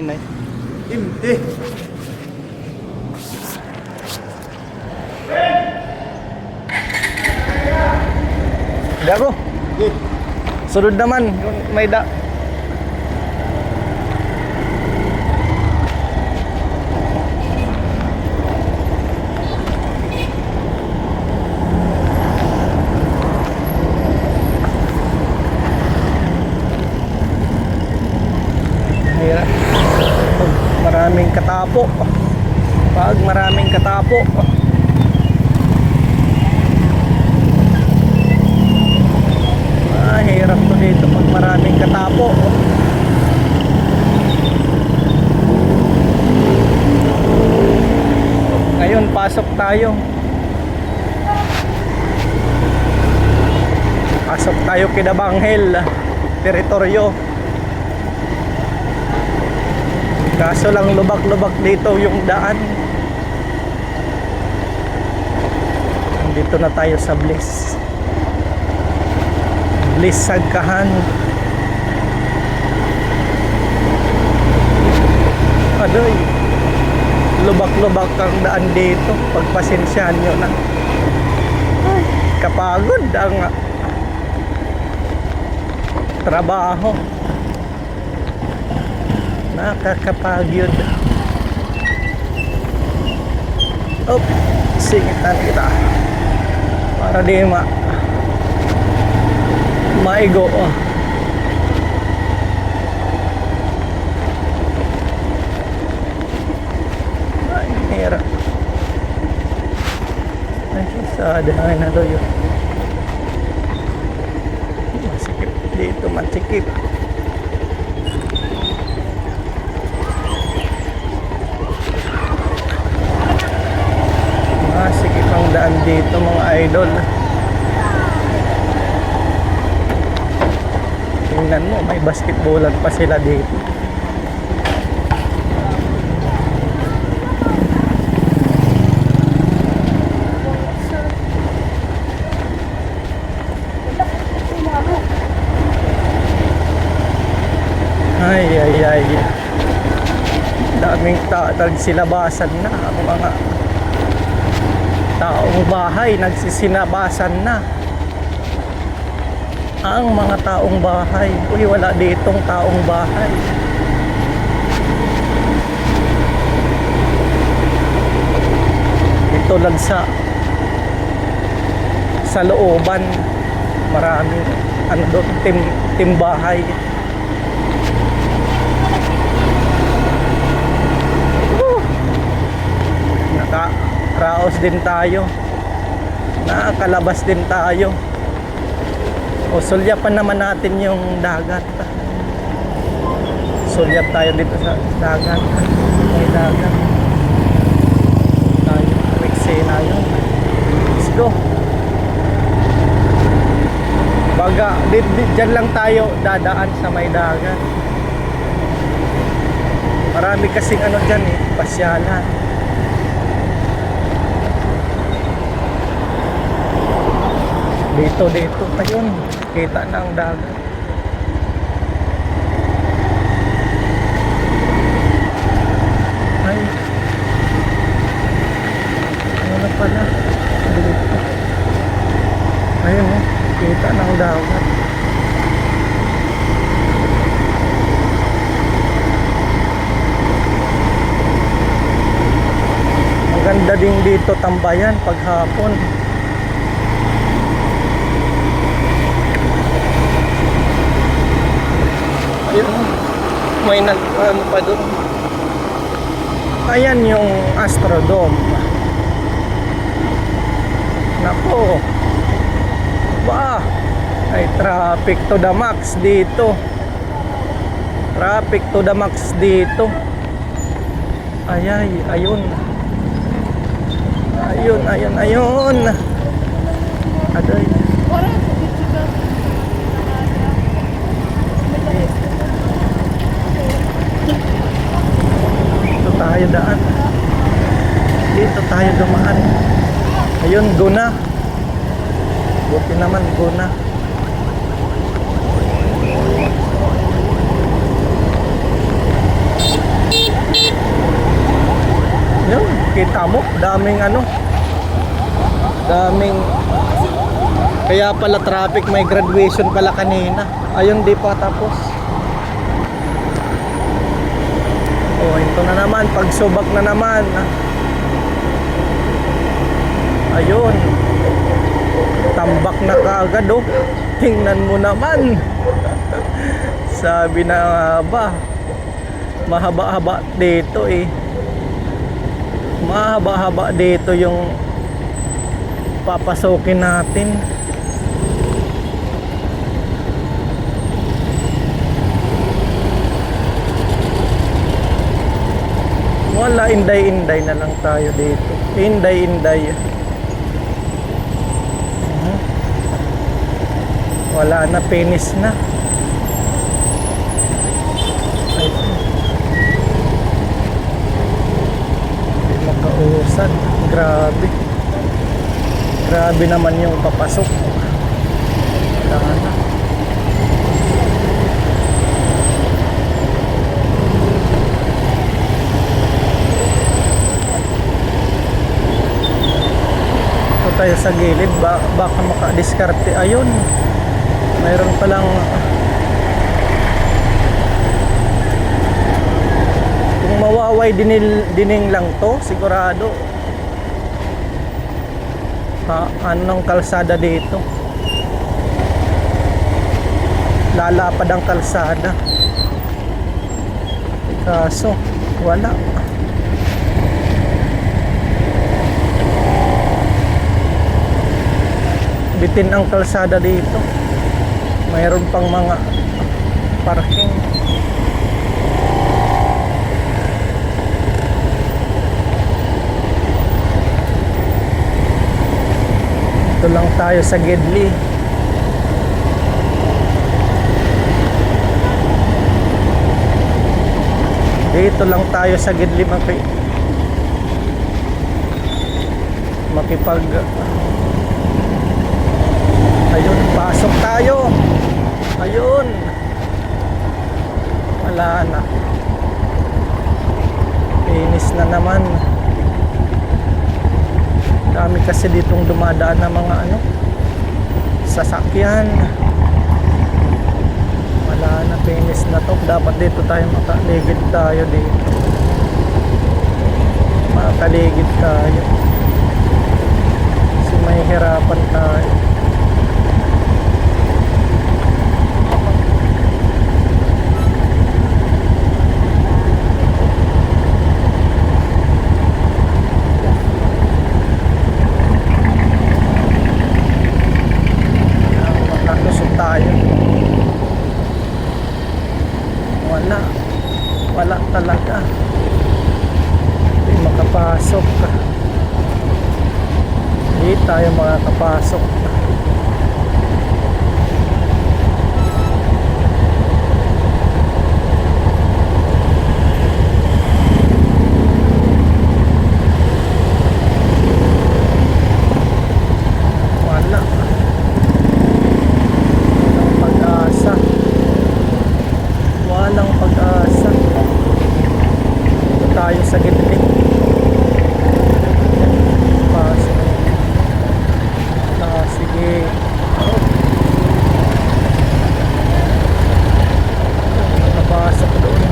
din ay. Hindi. Hindi ako. Sunod naman. May da. Hirap. Maraming katapo. Pag maraming katapo. Hirap to dito pag maraming katapo. Ngayon pasok tayo. Pasok tayo Kidabanghel teritoryo. Kaso lang lubak-lubak dito yung daan. Dito na tayo sa Bliss. Bliss Sagkahan. Adoy, lubak-lubak ang daan dito. Pagpasensyahan nyo na. Ay, kapagod ang trabaho. Nakakapagod. Op, singitan kita para di maigo. Ay, hirap. Ay, sada na to yun. Masikip dito, masikip. Masikip ang daan dito mga idol. Tingnan mo, may basketballan pa sila dito. Ay. Daming nagsisilabasan na ang mga taong bahay, nagsisinabasan na ang mga taong bahay. Uy, wala ditong taong bahay. Ito lang sa looban. Maraming ano doon, timbahay. Nakaraos din tayo. Nakakalabas din tayo. O sulyapan naman natin yung dagat. Sulyap tayo dito sa dagat. May dagat. Tayo, Rexena yun. Let's go. Baga, dyan lang tayo dadaan sa may dagat. Marami kasing ano dyan eh, pasyalan. Dito, ayun, kita na ang dagat. Ay, ano na pala, dito. Ayun, kita na ang dagat. Ang ganda din dito tambayan paghapon. May ano pa doon. Ayan yung Astrodome. Nako. Ba, ay traffic to the max dito. Traffic to the max dito. Ayun. Ayun. Aday. Tayo daan. Dito tayo dumaan. Ayun, Guna. Buti naman, Guna. damo, daming ano, daming, kaya pala traffic, may graduation pala kanina. Ayun, di pa tapos. Oh, ito na naman, pagsubak na naman. Ayun, tambak na kaagad oh. Tingnan mo naman. Sabi na ba, mahaba-haba dito eh. Mahaba-haba dito yung papasukin natin. Wala, inday-inday na lang tayo dito. Inday-inday. Wala na, finish na. Ay, makausan. Grabe. Grabe naman yung papasok. Wala na. Ito tayo sa gilid. Baka makadiskarte. Ayun. Mayroon palang kung mawaway dining lang to, sigurado anong kalsada dito, lalapad ang kalsada, kaso wala. Bitin ang kalsada dito. Mayroon pang mga parking. Ito lang tayo sa Gedli. Dito lang tayo sa Gedli makipag ayun, pasok tayo. Ayun, wala na, finish na naman. Dami kasi ditong dumadaan na mga ano, sasakyan. Wala na, finish na to. Dapat dito tayo makaligid tayo dito. Makaligid tayo kasi may hirapan tayo. Wala talaga, hindi makapasok, hindi tayo makakapasok. Wala, walang pag-asa, walang pag-asa. Tayo sa Gedli. Pasok. Sige. Napasok doon.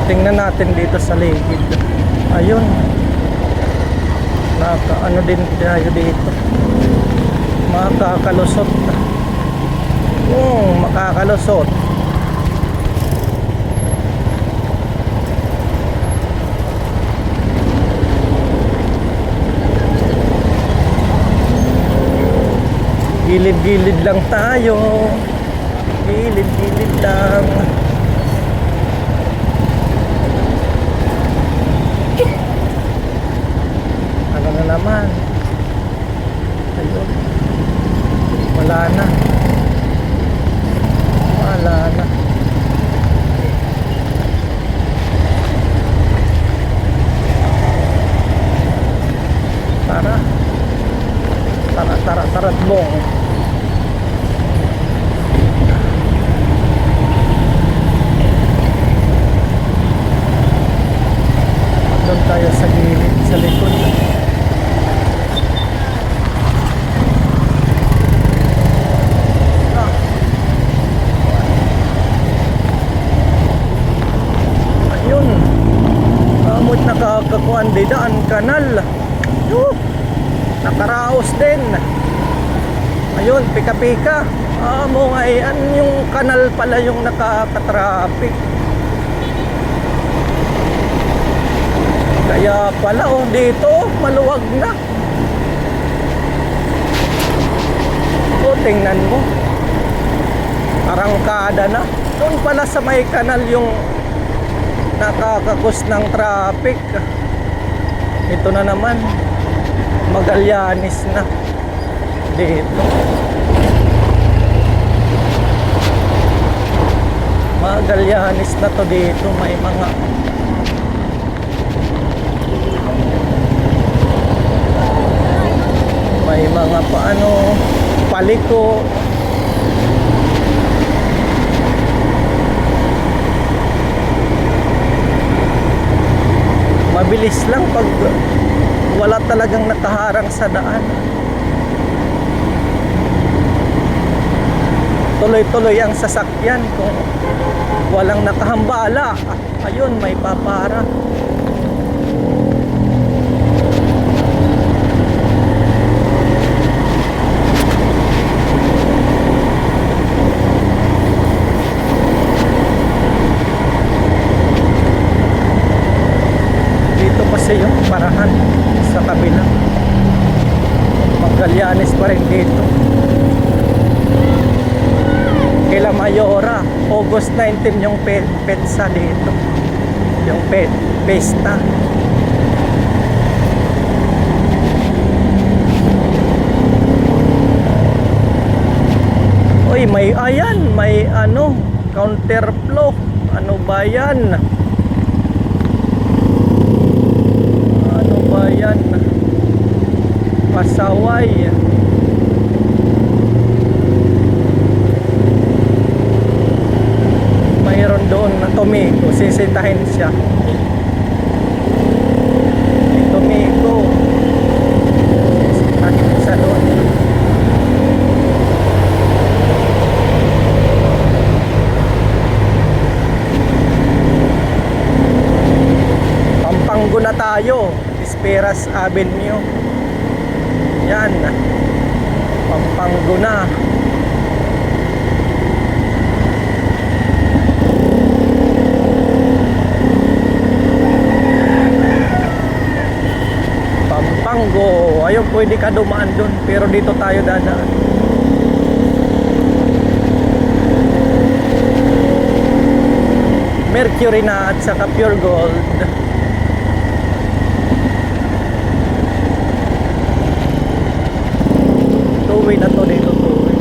Tingnan natin dito sa ligid. Ayun. Ano din tayo dito, makakalusot. Makakalusot. Gilid-gilid lang tayo, gilid-gilid lang. Naman. Ayun. Wala na. Wala na. Tara. Tara, tara, tara, bong. nakaraos din. Ayun, pika-pika. Mo nga yung kanal pala yung nakaka-traffic. Kaya pala dito maluwag na. Tingnan mo. Arangkada na. Doon pala sa may kanal yung nakakakos ng traffic. Ito na naman. Magallanes na. Dito. Magallanes na to dito. May mga paano paliko. Mabilis lang pag wala talagang nakaharang sa daan. Tuloy-tuloy ang sasakyan kung walang nakahambala. Ayun, may papara. Kasi yung parahan sa kabila. Magallanes pa rin dito. Kila Mayora, August 19 yung petsa dito. Yung pesta. Uy, may counterflow. Ano ba yan? Yan pasaway. Mayroon doon na Tomiko, sisitahin siya. Tomiko, sisitahin siya doon. Pampanggo na tayo. Esperas Avenue. Yan. Pampanggo na. Pampanggo. Ayun, pwede ka dumaan dun. Pero dito tayo dadaan. Mercury na at saka Pure Gold. Two-way na to dito, two-way.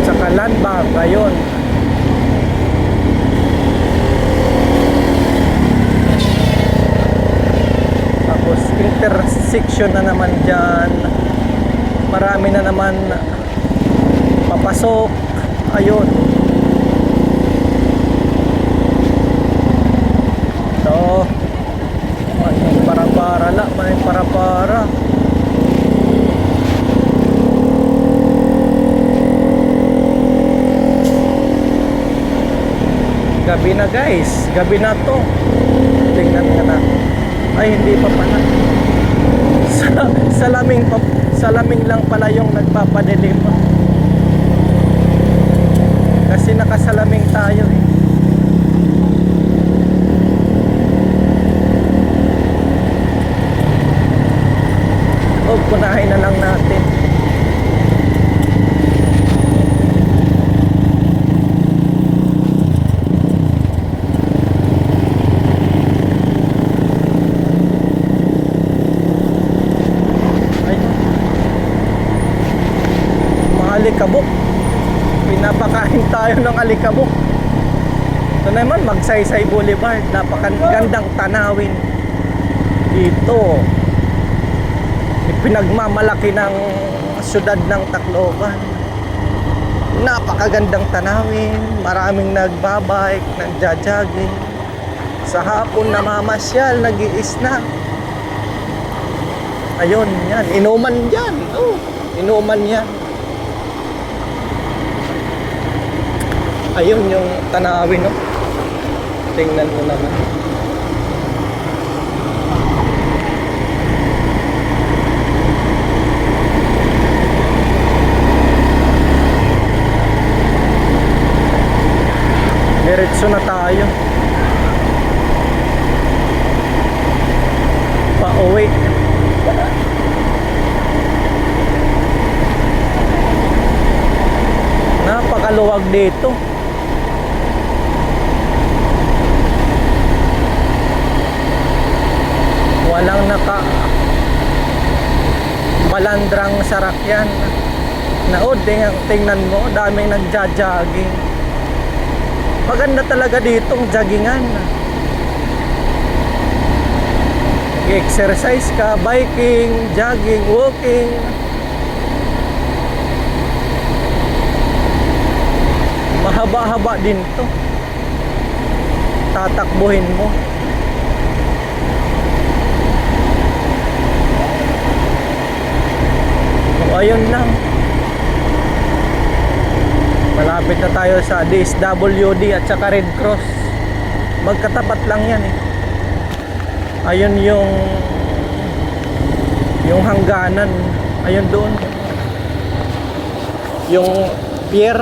Tsaka land bank, ayun. Tapos intersection na naman dyan. Marami na naman papasok. Ayun. Ito. May para-para. Gabi na guys, gabi na to. Tingnan ka na. Ay, hindi pa pala. Salaming lang pala yung nagpapadilim. Kasi nakasalaming tayo eh. Punahin na lang natin. Ay, mga alikabok. Pinapakain tayo ng alikabok. Ito naman, Magsaysay Boulevard. Napakagandang tanawin dito. Pinagmamalaki ng syudad ng Tacloban. Napakagandang tanawin. Maraming nagbabike, nagja-jogging. Sa hapon namamasyal, nag-i-snack. Ayun, yan. Inuman yan. Oh, inuman yan. Ayun yung tanawin, no? Tingnan mo naman. na tayo. Pauwi. Napakaluwag dito. Walang malandrang sarakyan. Naod, tingnan mo, daming nagja-jogging. Maganda talaga ditong joggingan. Exercise ka, biking, jogging, walking. Mahaba-haba din to. Tatakbuhin mo. So, ayun lang. Malapit na tayo sa DSWD at saka Red Cross. Magkatapat lang yan eh. Ayun yung hangganan. Ayun doon. Yung pier.